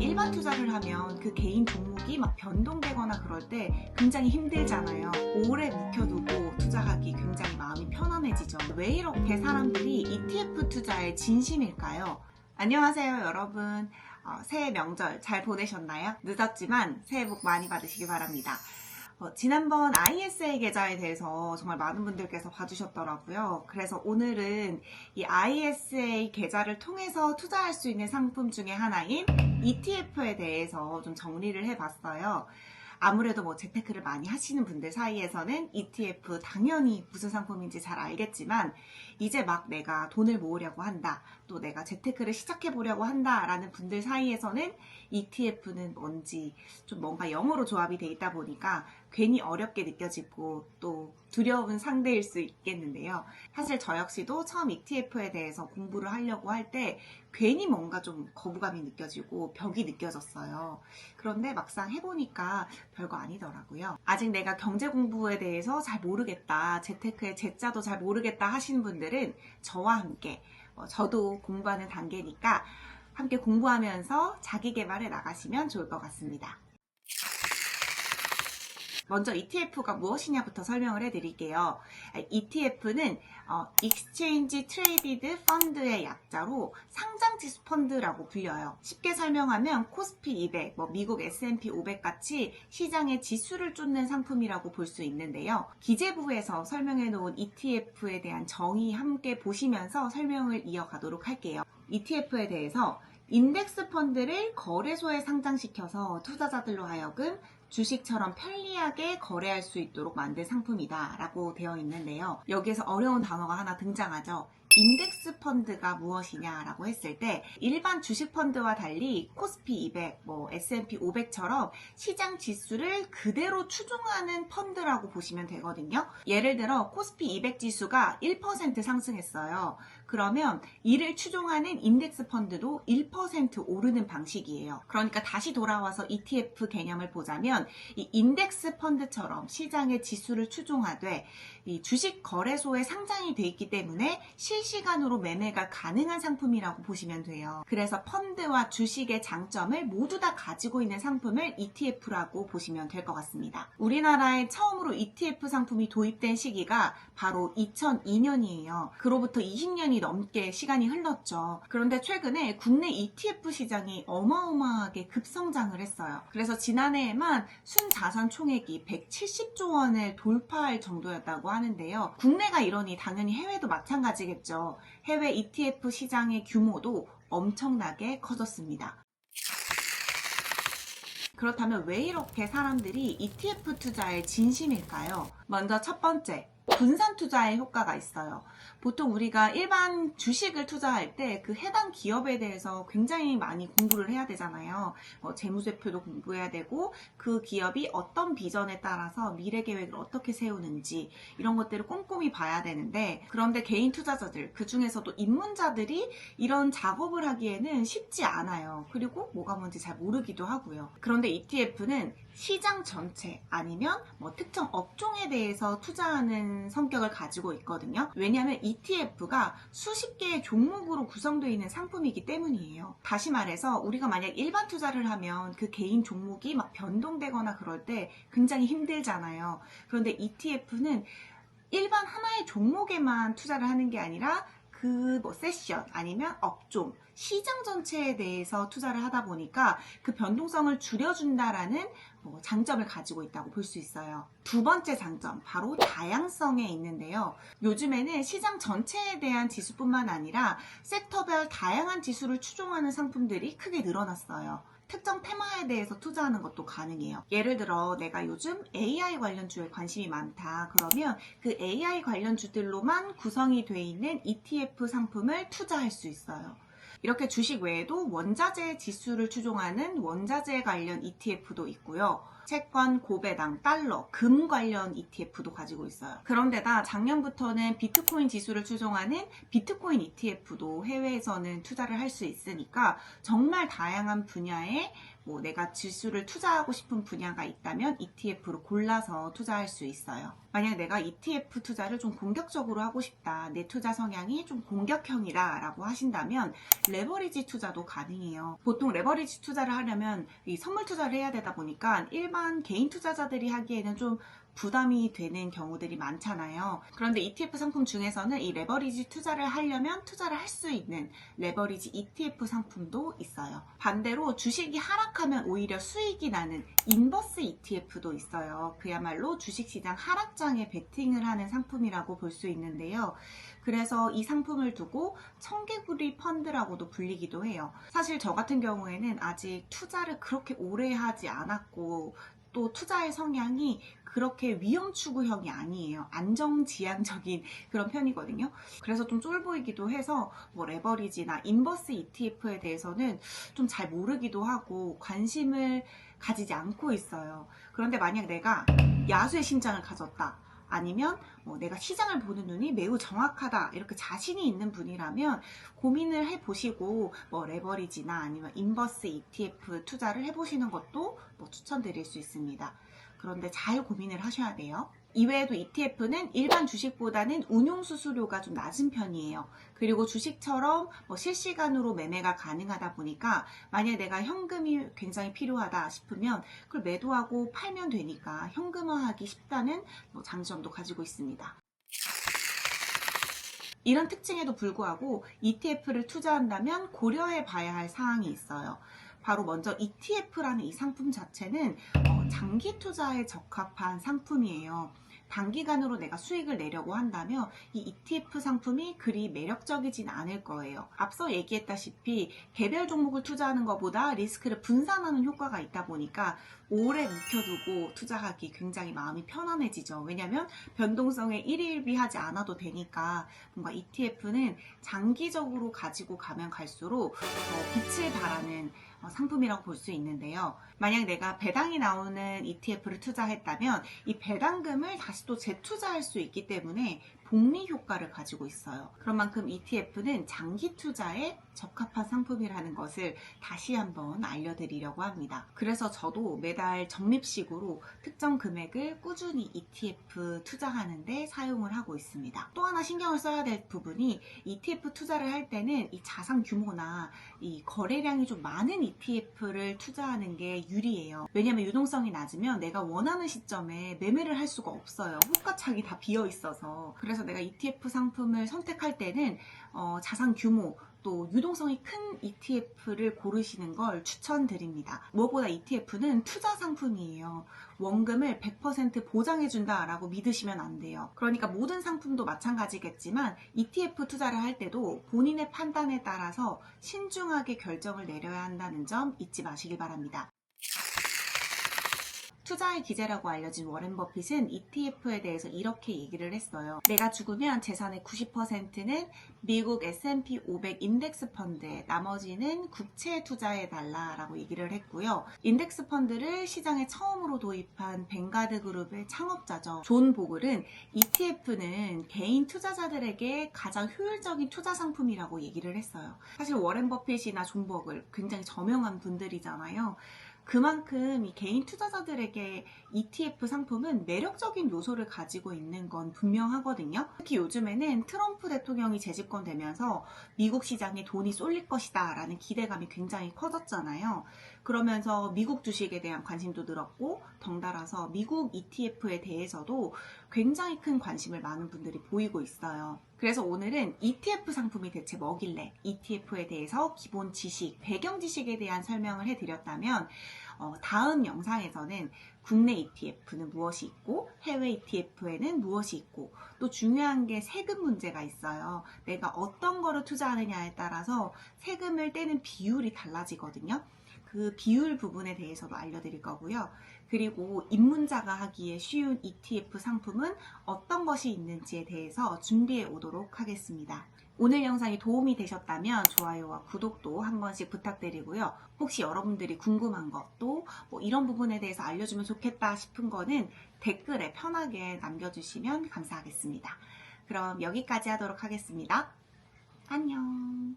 일반 투자를 하면 그 개인 종목이 막 변동되거나 그럴 때 굉장히 힘들잖아요. 오래 묵혀두고 투자하기 굉장히 마음이 편안해지죠. 왜 이렇게 사람들이 ETF 투자에 진심일까요? 안녕하세요, 여러분. 새해 명절 잘 보내셨나요? 늦었지만 새해 복 많이 받으시기 바랍니다. 지난번 ISA 계좌에 대해서 정말 많은 분들께서 봐주셨더라고요. 그래서 오늘은 이 ISA 계좌를 통해서 투자할 수 있는 상품 중에 하나인 ETF에 대해서 좀 정리를 해봤어요. 아무래도 재테크를 많이 하시는 분들 사이에서는 ETF 당연히 무슨 상품인지 잘 알겠지만, 이제 막 내가 돈을 모으려고 한다, 또 내가 재테크를 시작해 보려고 한다 라는 분들 사이에서는 ETF는 뭔지 좀 뭔가 영어로 조합이 돼 있다 보니까 괜히 어렵게 느껴지고 또 두려운 상대일 수 있겠는데요. 사실 저 역시도 처음 ETF에 대해서 공부를 하려고 할 때 괜히 뭔가 좀 거부감이 느껴지고 벽이 느껴졌어요. 그런데 막상 해보니까 별거 아니더라고요. 아직 내가 경제 공부에 대해서 잘 모르겠다, 재테크의 재자도 잘 모르겠다 하시는 분들은 저와 함께, 저도 공부하는 단계니까 함께 공부하면서 자기 개발해 나가시면 좋을 것 같습니다. 먼저 ETF가 무엇이냐부터 설명을 해드릴게요. ETF는 Exchange Traded Fund의 약자로 상장지수 펀드라고 불려요. 쉽게 설명하면 코스피 200, 미국 S&P 500 같이 시장의 지수를 쫓는 상품이라고 볼 수 있는데요. 기재부에서 설명해 놓은 ETF에 대한 정의 함께 보시면서 설명을 이어가도록 할게요. ETF에 대해서 인덱스 펀드를 거래소에 상장시켜서 투자자들로 하여금 주식처럼 편리하게 거래할 수 있도록 만든 상품이다 라고 되어 있는데요. 여기에서 어려운 단어가 하나 등장하죠. 인덱스 펀드가 무엇이냐라고 했을 때, 일반 주식 펀드와 달리 코스피 200, S&P 500처럼 시장 지수를 그대로 추종하는 펀드라고 보시면 되거든요. 예를 들어 코스피 200 지수가 1% 상승했어요. 그러면 이를 추종하는 인덱스 펀드도 1% 오르는 방식이에요. 그러니까 다시 돌아와서 ETF 개념을 보자면, 이 인덱스 펀드처럼 시장의 지수를 추종하되 이 주식 거래소에 상장이 돼 있기 때문에 실시간으로 매매가 가능한 상품이라고 보시면 돼요. 그래서 펀드와 주식의 장점을 모두 다 가지고 있는 상품을 ETF라고 보시면 될 것 같습니다. 우리나라에 처음으로 ETF 상품이 도입된 시기가 바로 2002년이에요. 그로부터 20년이 넘게 시간이 흘렀죠. 그런데 최근에 국내 ETF 시장이 어마어마하게 급성장을 했어요. 그래서 지난해에만 순자산 총액이 170조 원을 돌파할 정도였다고 하는데요. 국내가 이러니 당연히 해외도 마찬가지겠죠. 해외 ETF 시장의 규모도 엄청나게 커졌습니다. 그렇다면 왜 이렇게 사람들이 ETF 투자에 진심일까요? 먼저 첫 번째, 분산 투자의 효과가 있어요. 보통 우리가 일반 주식을 투자할 때 그 해당 기업에 대해서 굉장히 많이 공부를 해야 되잖아요. 재무제표도 공부해야 되고, 그 기업이 어떤 비전에 따라서 미래 계획을 어떻게 세우는지 이런 것들을 꼼꼼히 봐야 되는데, 그런데 개인 투자자들, 그 중에서도 입문자들이 이런 작업을 하기에는 쉽지 않아요. 그리고 뭐가 뭔지 잘 모르기도 하고요. 그런데 ETF는 시장 전체 아니면 특정 업종에 대해서 투자하는 성격을 가지고 있거든요. 왜냐하면 ETF가 수십 개의 종목으로 구성되어 있는 상품이기 때문이에요. 다시 말해서 우리가 만약 일반 투자를 하면 그 개인 종목이 막 변동되거나 그럴 때 굉장히 힘들잖아요. 그런데 ETF는 일반 하나의 종목에만 투자를 하는 게 아니라 그 세션 아니면 업종, 시장 전체에 대해서 투자를 하다 보니까 그 변동성을 줄여준다라는 장점을 가지고 있다고 볼 수 있어요. 두 번째 장점, 바로 다양성에 있는데요. 요즘에는 시장 전체에 대한 지수뿐만 아니라 섹터별 다양한 지수를 추종하는 상품들이 크게 늘어났어요. 특정 테마에 대해서 투자하는 것도 가능해요. 예를 들어 내가 요즘 AI 관련주에 관심이 많다 그러면 그 AI 관련주들로만 구성이 돼 있는 ETF 상품을 투자할 수 있어요. 이렇게 주식 외에도 원자재 지수를 추종하는 원자재 관련 ETF도 있고요. 채권, 고배당, 달러, 금 관련 ETF도 가지고 있어요. 그런데다 작년부터는 비트코인 지수를 추종하는 비트코인 ETF도 해외에서는 투자를 할 수 있으니까 정말 다양한 분야에 내가 지수를 투자하고 싶은 분야가 있다면 ETF로 골라서 투자할 수 있어요. 만약 내가 ETF 투자를 좀 공격적으로 하고 싶다, 내 투자 성향이 좀 공격형이다 라고 하신다면 레버리지 투자도 가능해요. 보통 레버리지 투자를 하려면 이 선물 투자를 해야 되다 보니까 일반 개인 투자자들이 하기에는 좀 부담이 되는 경우들이 많잖아요. 그런데 ETF 상품 중에서는 이 레버리지 투자를 하려면 투자를 할 수 있는 레버리지 ETF 상품도 있어요. 반대로 주식이 하락하면 오히려 수익이 나는 인버스 ETF도 있어요. 그야말로 주식시장 하락장에 베팅을 하는 상품이라고 볼 수 있는데요. 그래서 이 상품을 두고 청개구리 펀드라고도 불리기도 해요. 사실 저 같은 경우에는 아직 투자를 그렇게 오래 하지 않았고 또 투자의 성향이 그렇게 위험 추구형이 아니에요. 안정지향적인 그런 편이거든요. 그래서 좀 쫄보이기도 해서 뭐 레버리지나 인버스 ETF에 대해서는 좀 잘 모르기도 하고 관심을 가지지 않고 있어요. 그런데 만약 내가 야수의 심장을 가졌다, 아니면 뭐 내가 시장을 보는 눈이 매우 정확하다, 이렇게 자신이 있는 분이라면 고민을 해보시고 뭐 레버리지나 아니면 인버스 ETF 투자를 해보시는 것도 뭐 추천드릴 수 있습니다. 그런데 잘 고민을 하셔야 돼요. 이외에도 ETF는 일반 주식보다는 운용 수수료가 좀 낮은 편이에요. 그리고 주식처럼 뭐 실시간으로 매매가 가능하다 보니까 만약 내가 현금이 굉장히 필요하다 싶으면 그걸 매도하고 팔면 되니까 현금화하기 쉽다는 뭐 장점도 가지고 있습니다. 이런 특징에도 불구하고 ETF를 투자한다면 고려해 봐야 할 사항이 있어요. 바로 먼저 ETF라는 이 상품 자체는 장기 투자에 적합한 상품이에요. 단기간으로 내가 수익을 내려고 한다면 이 ETF 상품이 그리 매력적이진 않을 거예요. 앞서 얘기했다시피 개별 종목을 투자하는 것보다 리스크를 분산하는 효과가 있다 보니까 오래 묵혀두고 투자하기 굉장히 마음이 편안해지죠. 왜냐하면 변동성에 일희일비하지 않아도 되니까 뭔가 ETF는 장기적으로 가지고 가면 갈수록 빛을 발하는 상품이라고 볼 수 있는데요. 만약 내가 배당이 나오는 ETF를 투자했다면 이 배당금을 다시 또 재투자할 수 있기 때문에 복리 효과를 가지고 있어요. 그런 만큼 ETF는 장기 투자에 적합한 상품이라는 것을 다시 한번 알려드리려고 합니다. 그래서 저도 매달 적립식으로 특정 금액을 꾸준히 ETF 투자하는데 사용을 하고 있습니다. 또 하나 신경을 써야 될 부분이 ETF 투자를 할 때는 이 자산 규모나 이 거래량이 좀 많은 ETF를 투자하는 게 유리해요. 왜냐하면 유동성이 낮으면 내가 원하는 시점에 매매를 할 수가 없어요. 호가창이 다 비어 있어서. 그래서 내가 ETF 상품을 선택할 때는 자산 규모 또 유동성이 큰 ETF를 고르시는 걸 추천드립니다. 무엇보다 ETF는 투자 상품이에요. 원금을 100% 보장해준다 라고 믿으시면 안 돼요. 그러니까 모든 상품도 마찬가지겠지만 ETF 투자를 할 때도 본인의 판단에 따라서 신중하게 결정을 내려야 한다는 점 잊지 마시길 바랍니다. 투자의 기재라고 알려진 워렌 버핏은 ETF에 대해서 이렇게 얘기를 했어요. 내가 죽으면 재산의 90%는 미국 S&P 500 인덱스 펀드에, 나머지는 국채에 투자해달라 라고 얘기를 했고요. 인덱스 펀드를 시장에 처음으로 도입한 뱅가드 그룹의 창업자죠. 존 보글은 ETF는 개인 투자자들에게 가장 효율적인 투자 상품이라고 얘기를 했어요. 사실 워렌 버핏이나 존 보글 굉장히 저명한 분들이잖아요. 그만큼 이 개인 투자자들에게 ETF 상품은 매력적인 요소를 가지고 있는 건 분명하거든요. 특히 요즘에는 트럼프 대통령이 재집권되면서 미국 시장에 돈이 쏠릴 것이다 라는 기대감이 굉장히 커졌잖아요. 그러면서 미국 주식에 대한 관심도 늘었고 덩달아서 미국 ETF에 대해서도 굉장히 큰 관심을 많은 분들이 보이고 있어요. 그래서 오늘은 ETF 상품이 대체 뭐길래 ETF에 대해서 기본 지식, 배경 지식에 대한 설명을 해드렸다면 다음 영상에서는 국내 ETF는 무엇이 있고 해외 ETF에는 무엇이 있고 또 중요한 게 세금 문제가 있어요. 내가 어떤 거를 투자하느냐에 따라서 세금을 떼는 비율이 달라지거든요. 그 비율 부분에 대해서도 알려드릴 거고요. 그리고 입문자가 하기에 쉬운 ETF 상품은 어떤 것이 있는지에 대해서 준비해 오도록 하겠습니다. 오늘 영상이 도움이 되셨다면 좋아요와 구독도 한 번씩 부탁드리고요. 혹시 여러분들이 궁금한 것도 뭐 이런 부분에 대해서 알려주면 좋겠다 싶은 거는 댓글에 편하게 남겨주시면 감사하겠습니다. 그럼 여기까지 하도록 하겠습니다. 안녕.